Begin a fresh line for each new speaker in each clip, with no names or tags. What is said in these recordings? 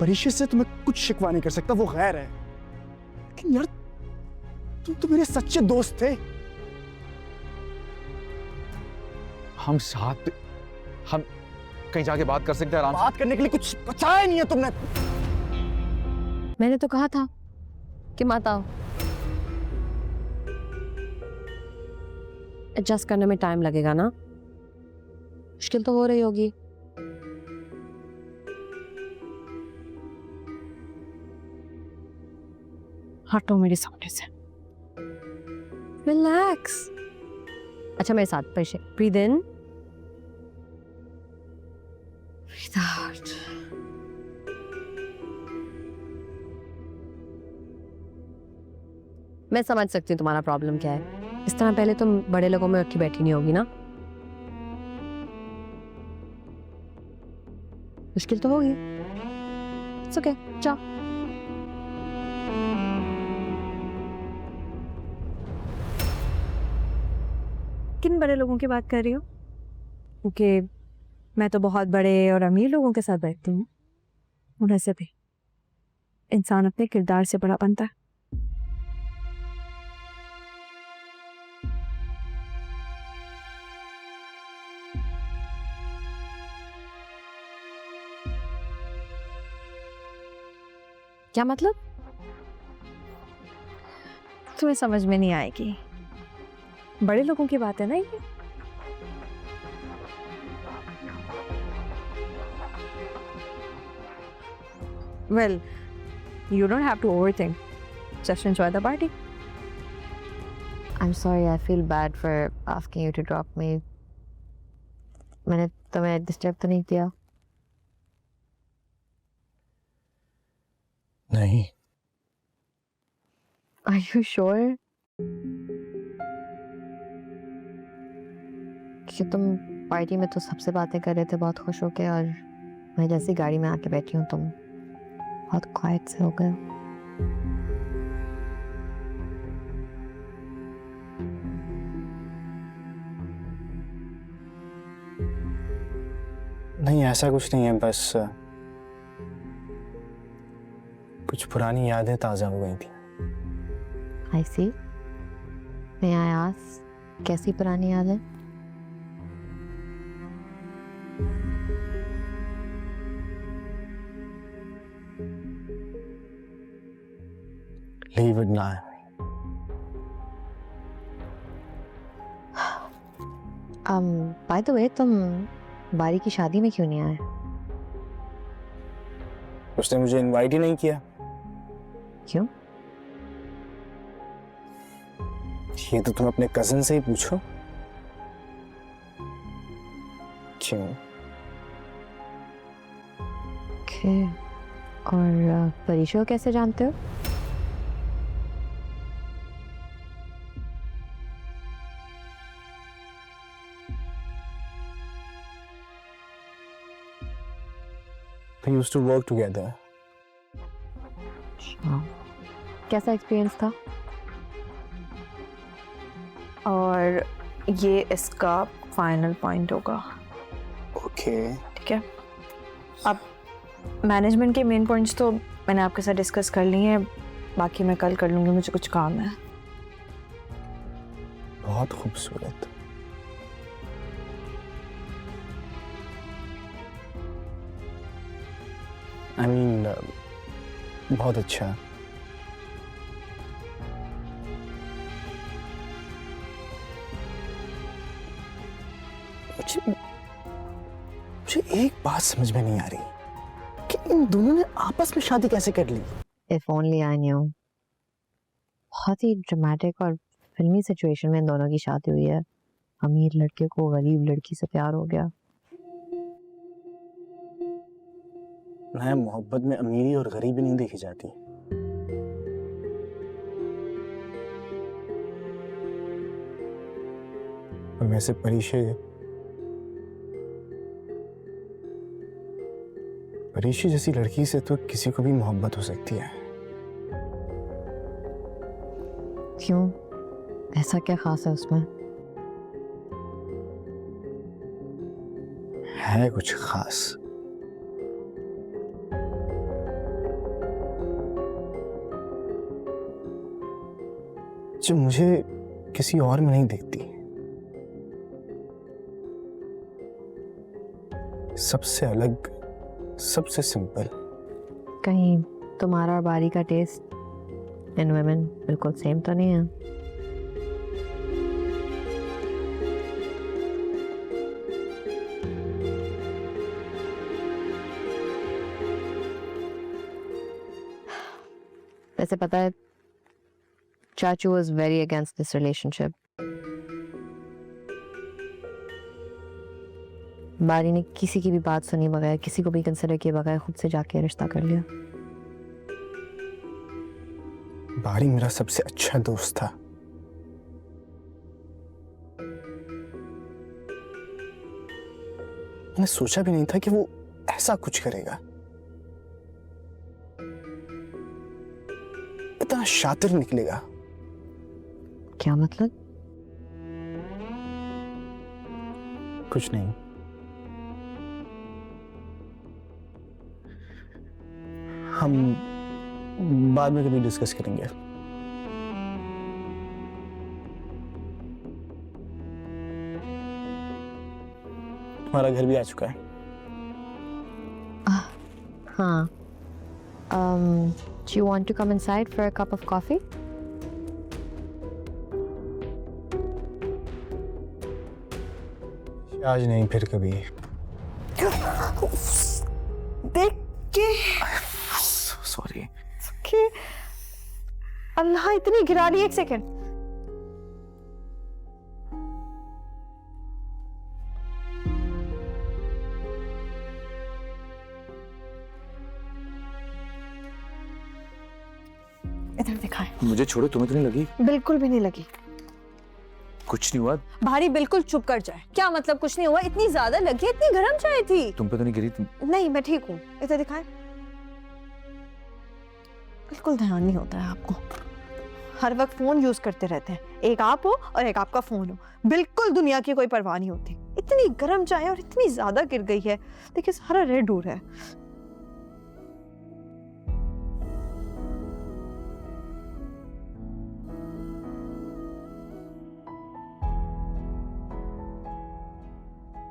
परिशे से तुम्हें कुछ शिकवा नहीं कर सकता, वो गैर है। लेकिन यार तुम तो मेरे सच्चे दोस्त थे।
हम साथ, हम कहीं जाके बात कर सकते हैं आराम से।
बात करने के लिए कुछ बचाया नहीं है तुमने।
मैंने तो कहा था कि मत आओ। एडजस्ट करने में टाइम लगेगा ना, मुश्किल तो हो रही होगी। हटो मेरे सामने से। रिलैक्स। अच्छा मेरे साथ पेशे। Breathe in, breathe out. मैं समझ सकती हूँ तुम्हारा प्रॉब्लम क्या है। इस तरह पहले तुम बड़े लोगों में उठी बैठी नहीं होगी ना, मुश्किल तो होगी। इट्स ओके, जाओ।
किन बड़े लोगों की बात कर रही हो? क्योंकि मैं तो बहुत बड़े और अमीर लोगों के साथ बैठती हूँ। उन्हें से भी इंसान अपने किरदार से बड़ा बनता है।
क्या मतलब?
तुम्हें समझ में नहीं आएगी। बड़े लोगों की बात है ना ये। Well, you don't have to overthink. Just enjoy the party.
I'm sorry, I feel bad for asking you to drop me. मैंने तुम्हें डिस्टर्ब तो नहीं किया?
नहीं।
Are you sure? कि तुम पार्टी में तो सबसे बातें कर रहे थे बहुत खुश होके, और मैं जैसी गाड़ी में आके बैठी हूँ तुम बहुत क्वाइट से हो गए।
नहीं ऐसा कुछ नहीं है, बस कुछ पुरानी यादें ताजा हो गई थी।
I see. May I ask, कैसी पुरानी याद है?
Leave it now.
By the way, तुम बारी की शादी में क्यों नहीं आए?
उसने मुझे इनवाइट ही नहीं किया।
क्यों?
ये तो तुम अपने कजिन से ही पूछो। क्यों?
Okay. और परिशो कैसे जानते हो?
We used to work together.
हाँ। कैसा एक्सपीरियंस था?
और ये इसका फाइनल पॉइंट होगा।
ओके।
ठीक है, अब मैनेजमेंट के मेन पॉइंट्स तो मैंने आपके साथ डिस्कस कर लिए हैं, बाकी मैं कल कर लूँगी, मुझे कुछ काम है।
बहुत खूबसूरत। I mean, बहुत अच्छा। मुझे एक बात समझ में नहीं आ रही कि इन दोनों ने आपस में शादी कैसे कर ली।
If only I knew. बहुत ही ड्रामेटिक और फिल्मी सिचुएशन में इन दोनों की शादी हुई है। अमीर लड़के को गरीब लड़की से प्यार हो गया।
मैं मोहब्बत में अमीरी और गरीबी नहीं देखी जाती। और वैसे परीक्षी जैसी लड़की से तो किसी को भी मोहब्बत हो सकती है।
क्यों? ऐसा क्या खास है उसमें?
है कुछ खास। जो मुझे किसी और में नहीं दिखती। सबसे अलग, सबसे सिंपल।
कहीं तुम्हारा और बारी का टेस्ट इन वुमेन बिल्कुल सेम तो नहीं है? वैसे पता है, चाचू was very against this relationship. बारी ने किसी की भी बात सुनी बगैर, किसी को भी कंसिडर किए बगैर खुद से जाके रिश्ता कर लिया।
बारी मेरा सबसे अच्छा दोस्त था। मैंने सोचा भी नहीं था कि वो ऐसा कुछ करेगा। इतना शातिर निकलेगा।
क्या मतलब?
कुछ नहीं। हम बाद में कभी डिस्कस करेंगे। तुम्हारा घर भी आ चुका है।
हाँ। Do you want to come inside for a cup of coffee?
आज नहीं, फिर कभी।
देख के
सॉरी।
कि अल्लाह इतनी गिरा ली। एक सेकंड। इधर दिखाए।
मुझे छोड़ो, तुम्हें तो नहीं लगी?
बिल्कुल भी नहीं लगी।
कुछ नहीं हुआ।
भारी बिल्कुल चुप कर जाए। क्या मतलब कुछ नहीं हुआ? इतनी ज्यादा लगी, इतनी गर्म चाय थी।
तुम पे तो नहीं गिरी? तुम
नहीं, मैं ठीक हूँ। इधर दिखाए। बिल्कुल ध्यान नहीं होता है आपको। हर वक्त फोन यूज करते रहते हैं। एक आप हो और एक आपका फोन हो। बिल्कुल दुनिया की कोई परवाह नहीं होती। इतनी गर्म चाय और इतनी ज्यादा गिर गई है। देखिए सारा रेड हो रहा है।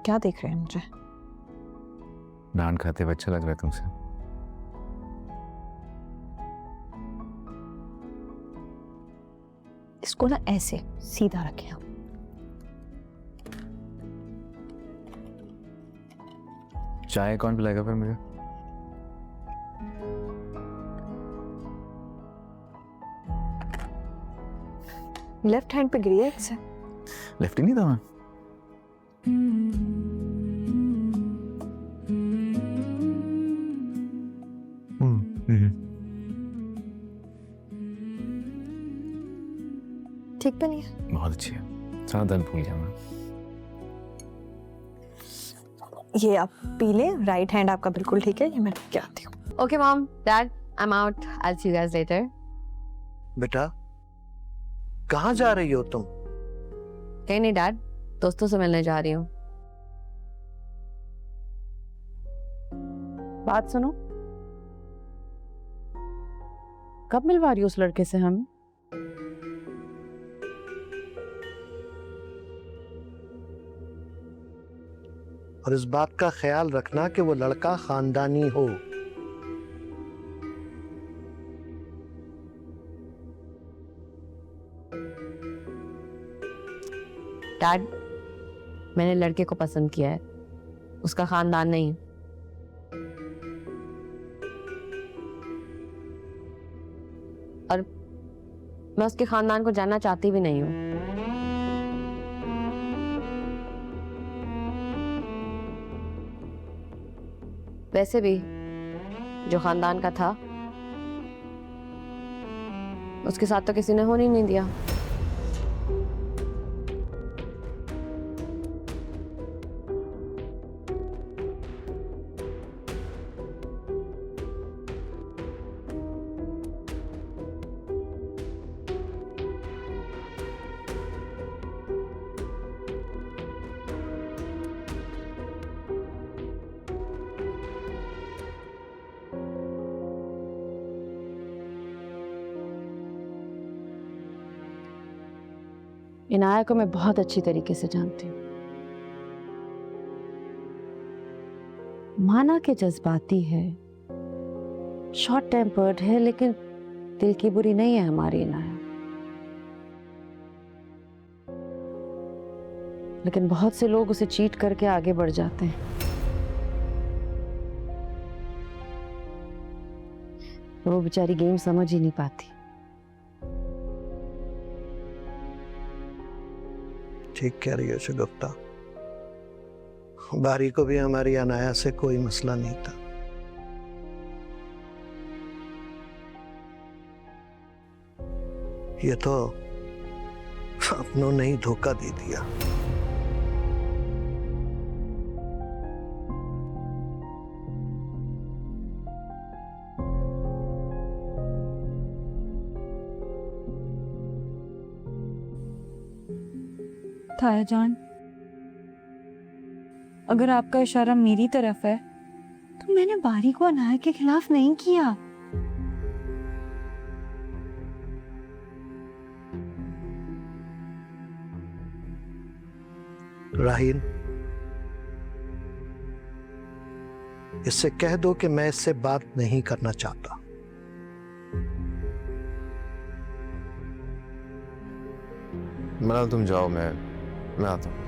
क्या देख रहे हैं मुझे?
नान खाते हुए अच्छा लग रहा है तुमसे।
इसको ना ऐसे सीधा रखें आप।
चाय कौन पिलाएगा फिर मुझे?
लेफ्ट हैंड पे गिरी है इससे।
लेफ्ट ही नहीं था मैं।
ठीक तो नहीं है?
बहुत अच्छी है। सारा दर्द भूल गया मैं।
ये आप पी लें। राइट हैंड आपका बिल्कुल ठीक है। ये मैं क्या आती हूँ।
Okay, Mom, Dad, I'm out. I'll see you guys later.
बेटा, कहाँ जा रही हो तुम?
कहीं नहीं डैड, दोस्तों से मिलने जा रही हूँ।
बात सुनो, कब मिलवा रही हो उस लड़के से हम?
और इस बात का ख्याल रखना कि वो लड़का खानदानी हो।
डैड, मैंने लड़के को पसंद किया है, उसका खानदान नहीं। और मैं उसके खानदान को जानना चाहती भी नहीं हूँ। वैसे भी जो खानदान का था उसके साथ तो किसी ने होने ही नहीं दिया।
इनाया को मैं बहुत अच्छी तरीके से जानती हूँ। माना के जज्बाती है, शॉर्ट टेम्पर्ड है, लेकिन दिल की बुरी नहीं है हमारी इनाया। लेकिन बहुत से लोग उसे चीट करके आगे बढ़ जाते हैं। वो बेचारी गेम समझ ही नहीं पाती।
ठीक कह रही हो शगुफ्ता, बारी को भी हमारी अनाया से कोई मसला नहीं था। ये तो अपनों ने ही धोखा दे दिया।
ताया जान, अगर आपका इशारा मेरी तरफ है तो मैंने बारी को अनाया के खिलाफ नहीं किया।
राहीन, इससे कह दो कि मैं इससे बात नहीं करना चाहता।
मनाल तुम जाओ, मैं आता हूँ।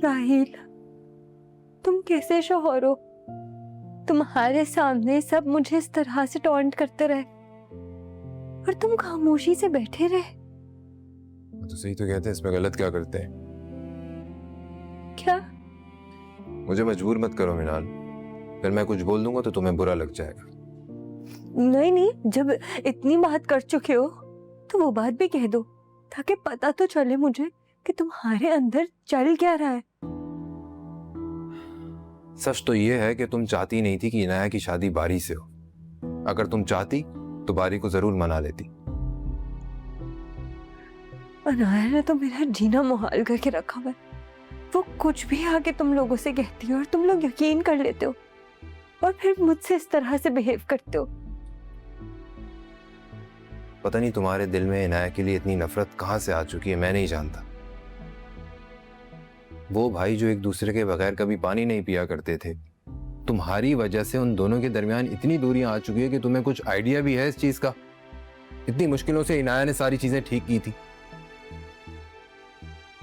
राहील, तुम कैसे शौहर हो? तुम्हारे सामने सब मुझे इस तरह से टॉन्ट करते रहे और तुम खामोशी से बैठे रहे।
तो सही तो कहते हैं, इसमें गलत क्या करते हैं?
क्या?
मुझे मजबूर मत करो मिनाल, फिर मैं कुछ बोल दूंगा तो तुम्हें बुरा लग जाएगा।
नहीं नहीं, जब इतनी बात कर चुके हो तो वो बात भी कह दो, ताकि पता तो चले मुझे कि तुम्हारे अंदर चल क्या रहा है।
सच तो ये है कि तुम चाहती नहीं थी कि इनाया की शादी बारी से हो। अगर तुम चाहती तो बारी को जरूर मना लेती।
अनाया ने तो मेरा जीना मुहाल करके रखा हुआ है। वो कुछ भी आके तुम लोगों से कहती है और तुम लोग यकीन कर लेते हो और फिर मुझसे इस तरह से बिहेव करते हो।
पता नहीं तुम्हारे दिल में इनाया के लिए इतनी नफरत कहां से आ चुकी है, मैं नहीं जानता। वो भाई जो एक दूसरे के बगैर कभी पानी नहीं पिया करते थे, तुम्हारी वजह से उन दोनों के दरमियान इतनी दूरियां आ चुकी है कि तुम्हें कुछ आइडिया भी है इस चीज का। इतनी मुश्किलों से इनाया ने सारी चीजें ठीक की थी।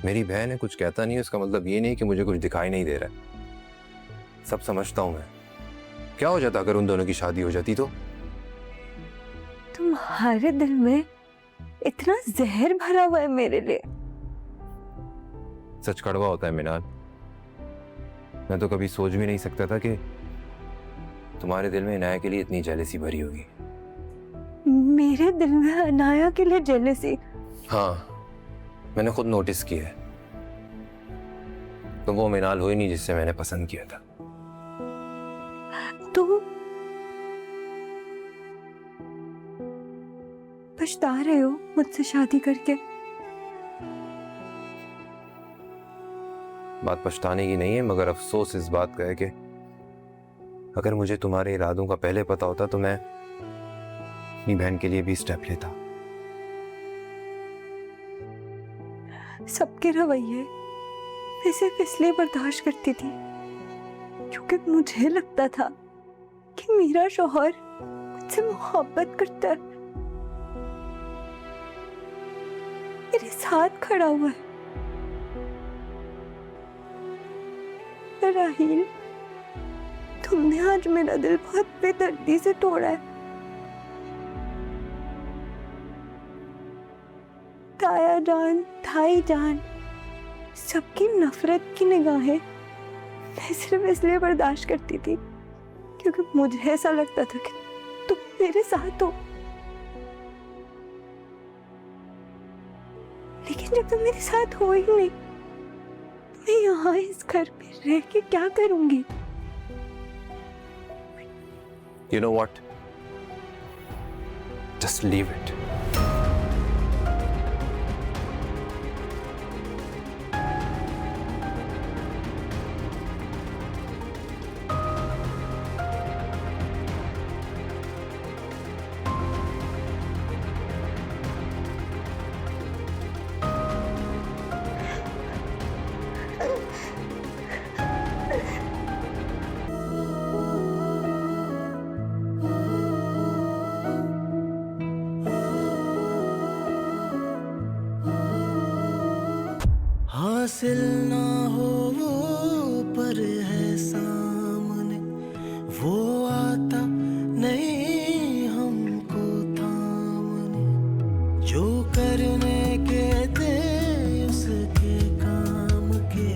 मेरी बहन है, कुछ कहता नहीं है, उसका मतलब ये नहीं कि मुझे कुछ दिखाई नहीं दे रहा है। सब समझता हूं मैं। क्या हो जाता अगर उन दोनों की शादी हो जाती तो?
तुम्हारे दिल में इतना जहर भरा हुआ है मेरे लिए।
सच कड़वा होता है मिनाल। मैं तो कभी सोच भी नहीं सकता था कि तुम्हारे दिल में इनाया के लिए इतनी जेलसी भरी होगी।
मेरे दिल में अनाया के लिए जेलसी?
हाँ, मैंने खुद नोटिस किया है। तो वो मिनाल हुई नहीं जिससे मैंने पसंद किया था।
तुम पछता रहे हो मुझसे शादी करके?
बात पछताने की नहीं है, मगर अफसोस इस बात का है कि अगर मुझे तुम्हारे इरादों का पहले पता होता तो मैं अपनी बहन के लिए भी स्टेप लेता।
सबके रवैये मैं सिर्फ इसलिए बर्दाश्त करती थी क्योंकि मुझे लगता था कि मेरा शौहर मुझसे मोहब्बत करता है। मेरे साथ खड़ा हुआ है। पर राहील, तुमने आज मेरा दिल बहुत बेदर्दी से तोड़ा है। ताया जान, थाई जान, सबकी नफरत की निगाहें मैं सिर्फ इसलिए बर्दाश्त करती थी क्योंकि मुझे ऐसा लगता था कि तुम मेरे साथ हो। लेकिन जब तुम मेरे साथ हो ही नहीं, मैं यहाँ इस घर में रह के क्या करूंगी?
You know what? Just leave it.
हासिल ना हो वो पर है सामने, वो आता नहीं हमको थामने, जो करने के थे उसके काम के,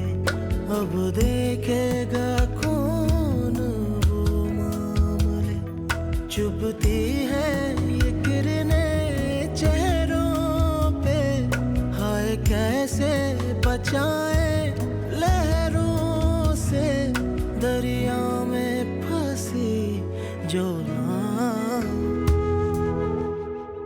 अब देखेगा कौन वो मामले। चुभती है ये किरणें चेहरों पे, हाय कैसे बचाए लहरों से, दरिया में फंसी जो ना